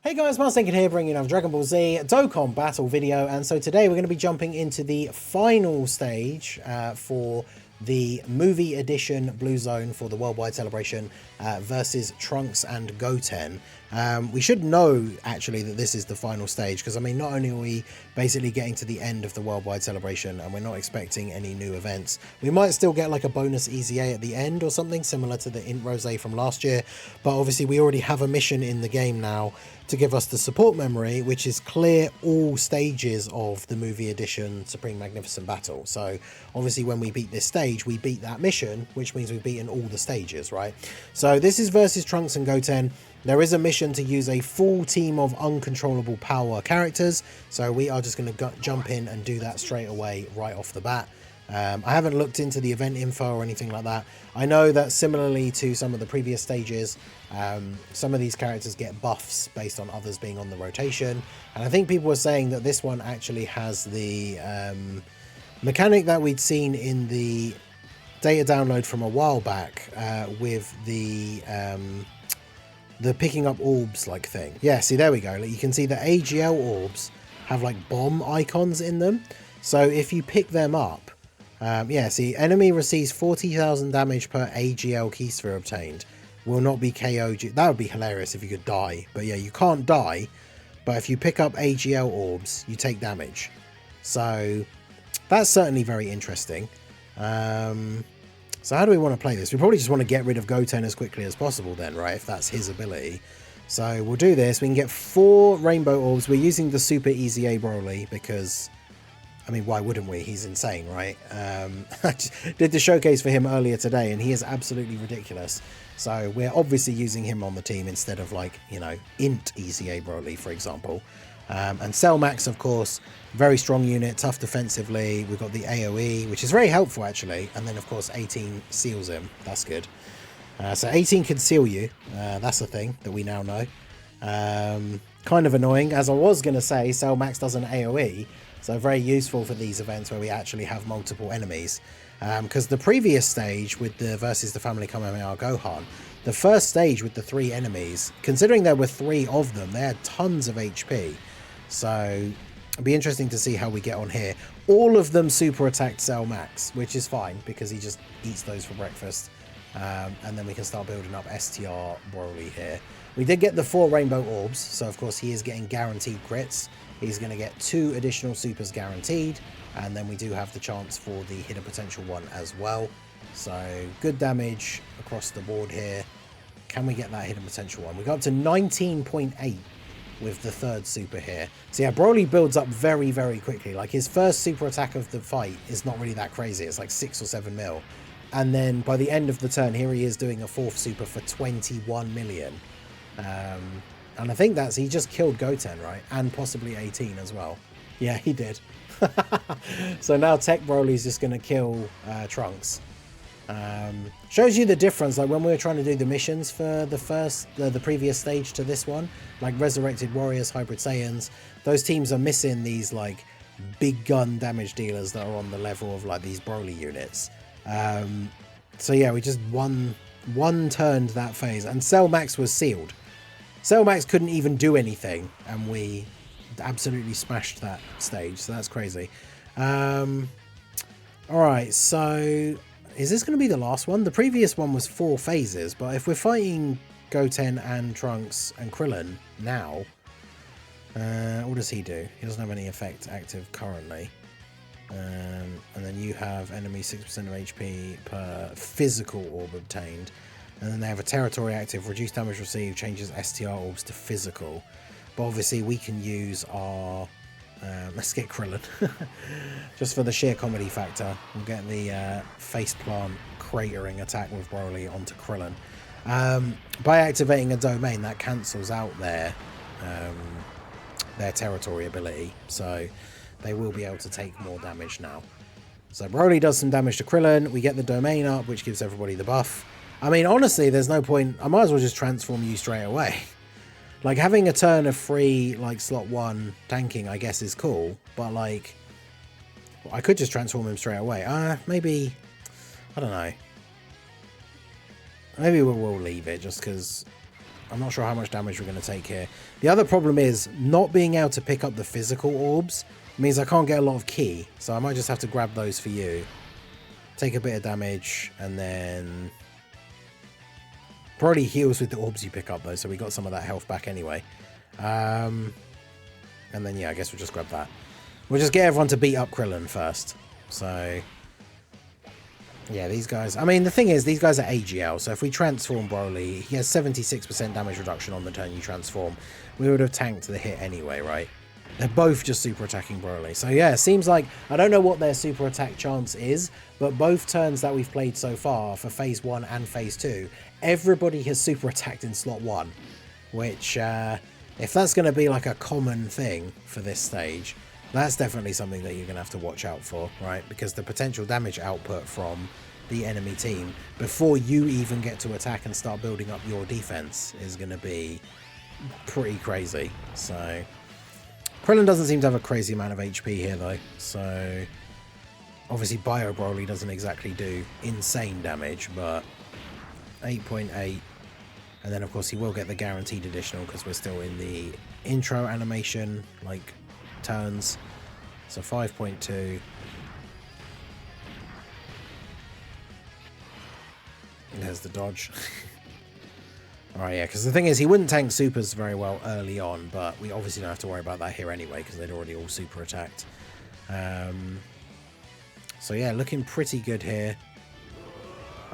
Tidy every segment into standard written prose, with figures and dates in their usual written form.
Hey guys, Martinkin here, bringing another Dragon Ball Z Dokkan battle video, and so today we're going to be jumping into the final stage for the movie edition Blue Zone for the Worldwide Celebration versus Trunks and Goten. We should know actually that this is the final stage because I mean not only are we basically getting to the end of the Worldwide Celebration and we're not expecting any new events, we might still get like a bonus EZA at the end or something similar to the Int Rose from last year, but obviously we already have a mission in the game now to give us the support memory, which is clear all stages of the movie edition Supreme Magnificent Battle. So obviously when we beat this stage, we beat that mission, which means we've beaten all the stages, right? So this is versus Trunks and Goten. There is a mission to use a full team of uncontrollable power characters, so we are just going to jump in and do that straight away right off the bat. I haven't looked into the event info or anything like that. I know that similarly to some of the previous stages, some of these characters get buffs based on others being on the rotation, and I think people were saying that this one actually has the mechanic that we'd seen in the data download from a while back with the picking up orbs like thing. Yeah, see, there we go. Like, you can see the AGL orbs have like bomb icons in them, so if you pick them up, yeah, see, enemy receives 40,000 damage per AGL keysphere obtained. Will not be KO'd. That would be hilarious if you could die. But yeah, you can't die. But if you pick up AGL orbs, you take damage. So that's certainly very interesting. So how do we want to play this? We probably just want to get rid of Goten as quickly as possible then, right? If that's his ability. So we'll do this. We can get 4 rainbow orbs. We're using the Super EZA Broly because, I mean, why wouldn't we? He's insane, right? I did the showcase for him earlier today, and he is absolutely ridiculous. So we're obviously using him on the team instead of, like, you know, Int EZA Broly, for example. And Cell Max, of course, very strong unit, tough defensively. We've got the AoE, which is very helpful, actually. And then, of course, 18 seals him. That's good. So 18 can seal you. That's a thing that we now know. Kind of annoying. As I was going to say, Cell Max does an AoE. So very useful for these events where we actually have multiple enemies. Because the previous stage with the versus the Family Kamehameha Gohan, the first stage with the 3 enemies, considering there were 3 of them, they had tons of HP. So it'll be interesting to see how we get on here. All of them super attacked Cell Max, which is fine because he just eats those for breakfast. And then we can start building up STR Broly here. We did get the 4 rainbow orbs, so of course he is getting guaranteed crits. He's going to get 2 additional supers guaranteed, and then we do have the chance for the hidden potential one as well. So good damage across the board here. Can we get that hidden potential one? We got up to 19.8 with the 3rd super here. So yeah, Broly builds up very, very quickly. Like his first super attack of the fight is not really that crazy. It's like 6 or 7 mil. And then by the end of the turn, here he is doing a 4th super for 21 million. And I think he just killed Goten, right? And possibly 18 as well. Yeah, he did. So now Tech Broly's just going to kill Trunks. Shows you the difference, like when we were trying to do the missions for the previous stage to this one, like Resurrected Warriors, Hybrid Saiyans, those teams are missing these like big gun damage dealers that are on the level of like these Broly units. So yeah, we just one-turned that phase, and Cell Max was sealed. Cell Max couldn't even do anything, and we absolutely smashed that stage, so that's crazy. Alright, so is this going to be the last one? The previous one was 4 phases, but if we're fighting Goten and Trunks and Krillin now, what does he do? He doesn't have any effect active currently. And then you have enemy 6% of HP per physical orb obtained. And then they have a territory active, reduced damage received, changes STR orbs to physical. But obviously we can use our... let's get Krillin. Just for the sheer comedy factor. We'll get the faceplant cratering attack with Broly onto Krillin. By activating a domain, that cancels out their territory ability. So they will be able to take more damage now. So Broly does some damage to Krillin. We get the domain up, which gives everybody the buff. I mean, honestly, there's no point. I might as well just transform you straight away. Like, having a turn of free, like, slot 1 tanking, I guess, is cool. But, like, I could just transform him straight away. Maybe, I don't know. Maybe we'll leave it just because I'm not sure how much damage we're going to take here. The other problem is not being able to pick up the physical orbs means I can't get a lot of ki. So I might just have to grab those for you. Take a bit of damage and then probably heals with the orbs you pick up though. So we got some of that health back anyway. And then, yeah, I guess we'll just grab that. We'll just get everyone to beat up Krillin first. So, yeah, these guys... I mean, the thing is, these guys are AGL. So if we transform Broly, he has 76% damage reduction on the turn you transform. We would have tanked the hit anyway, right? They're both just super attacking Broly. So, yeah, it seems like... I don't know what their super attack chance is, but both turns that we've played so far for Phase 1 and Phase 2, everybody has super attacked in slot 1, which... if that's going to be like a common thing for this stage, that's definitely something that you're going to have to watch out for, right? Because the potential damage output from the enemy team before you even get to attack and start building up your defense is going to be pretty crazy. So Krillin doesn't seem to have a crazy amount of HP here though. So obviously Bio Broly doesn't exactly do insane damage, but 8.8. And then, of course, he will get the guaranteed additional because we're still in the intro animation, like, turns. So 5.2. There's the dodge. Alright, yeah, because the thing is, he wouldn't tank supers very well early on, but we obviously don't have to worry about that here anyway because they'd already all super attacked. So, yeah, looking pretty good here.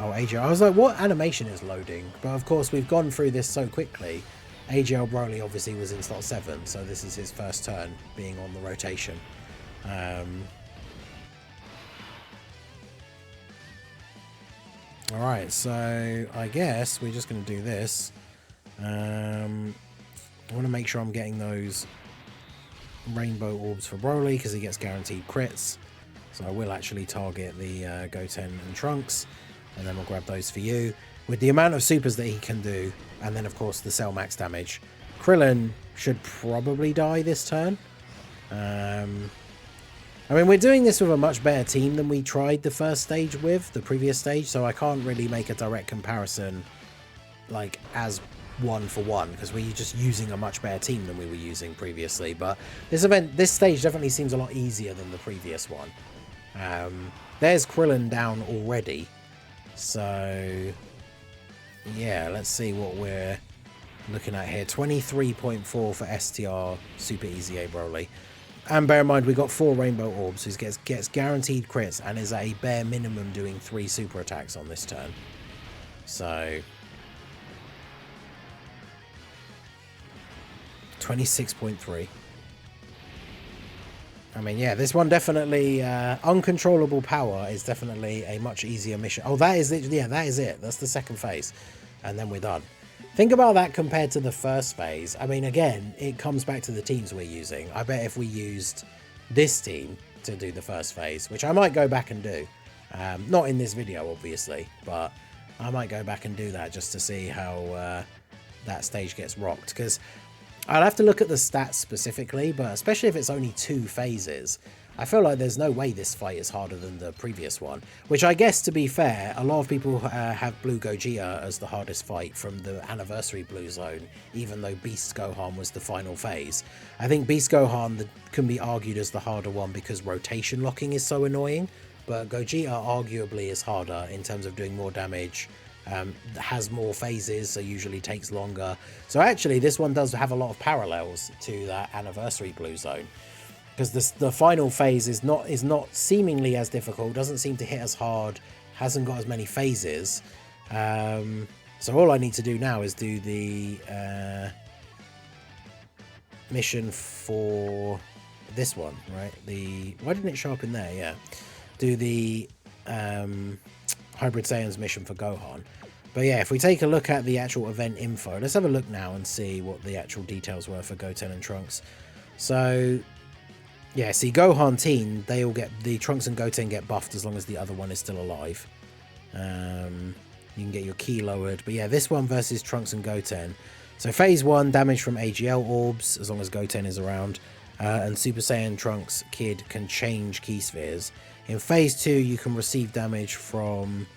Oh, AGL. I was like, what animation is loading? But of course, we've gone through this so quickly. AGL Broly obviously was in slot 7, so this is his first turn being on the rotation. Alright, so I guess we're just going to do this. I want to make sure I'm getting those rainbow orbs for Broly because he gets guaranteed crits. So I will actually target the Goten and Trunks. And then we'll grab those for you. With the amount of supers that he can do, and then of course the cell max damage, Krillin should probably die this turn. I mean, we're doing this with a much better team than we tried the first stage with, the previous stage, so I can't really make a direct comparison, like, as one for one, because we're just using a much better team than we were using previously. But this stage definitely seems a lot easier than the previous one. There's Krillin down already. So, yeah, let's see what we're looking at here. 23.4 for STR, super easy A Broly. And bear in mind, we got 4 rainbow orbs, so he gets guaranteed crits and is at a bare minimum doing 3 super attacks on this turn. So, 26.3. I mean, yeah, this one definitely, uncontrollable power is definitely a much easier mission. Oh, that is it. Yeah, that is it. That's the second phase. And then we're done. Think about that compared to the first phase. I mean, again, it comes back to the teams we're using. I bet if we used this team to do the first phase, which I might go back and do. Not in this video, obviously, but I might go back and do that just to see how that stage gets rocked. Because I'll have to look at the stats specifically, but especially if it's only 2 phases, I feel like there's no way this fight is harder than the previous one. Which I guess, to be fair, a lot of people have Blue Gogeta as the hardest fight from the Anniversary Blue Zone, even though Beast Gohan was the final phase. I think Beast Gohan can be argued as the harder one because rotation locking is so annoying, but Gogeta arguably is harder in terms of doing more damage, has more phases, so usually takes longer. So actually this one does have a lot of parallels to that Anniversary Blue Zone, because the final phase is not seemingly as difficult, doesn't seem to hit as hard, hasn't got as many phases. So all I need to do now is do the mission for this one, right? Why didn't it show up in there? Yeah, do the Hybrid Saiyans mission for Gohan. But yeah, if we take a look at the actual event info, let's have a look now and see what the actual details were for Goten and Trunks. So yeah, see, Gohan Teen, they all get, the Trunks and Goten get buffed as long as the other one is still alive. You can get your ki lowered, but yeah, this one versus Trunks and Goten. So phase 1, damage from AGL orbs as long as Goten is around, and Super Saiyan Trunks Kid can change ki spheres. In phase 2, you can receive damage from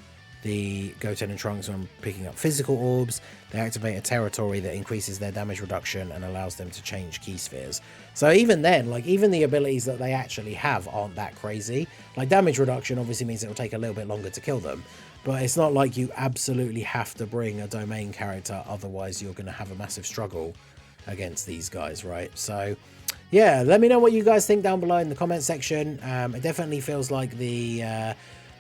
the Goten and Trunks when picking up physical orbs. They activate a territory that increases their damage reduction and allows them to change key spheres. So even then, like, even the abilities that they actually have aren't that crazy. Like, damage reduction obviously means it'll take a little bit longer to kill them, but it's not like you absolutely have to bring a domain character, otherwise you're going to have a massive struggle against these guys, right? So yeah, let me know what you guys think down below in the comment section. It definitely feels like the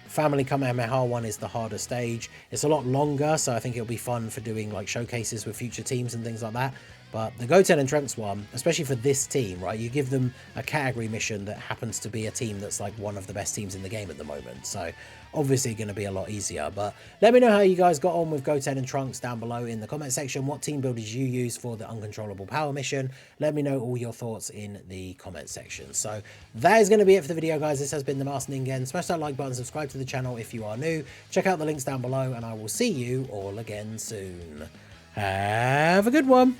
Family Kamehameha one is the harder stage. It's a lot longer, so I think it'll be fun for doing like showcases with future teams and things like that. But the Goten and Trunks one, especially for this team, right, you give them a category mission that happens to be a team that's like one of the best teams in the game at the moment. So obviously going to be a lot easier. But let me know how you guys got on with Goten and Trunks down below in the comment section. What team build did you use for the uncontrollable power mission? Let me know all your thoughts in the comment section. So that is going to be it for the video, guys. This has been the Master Ningen. Smash that like button, subscribe to the channel if you are new. Check out the links down below, and I will see you all again soon. Have a good one.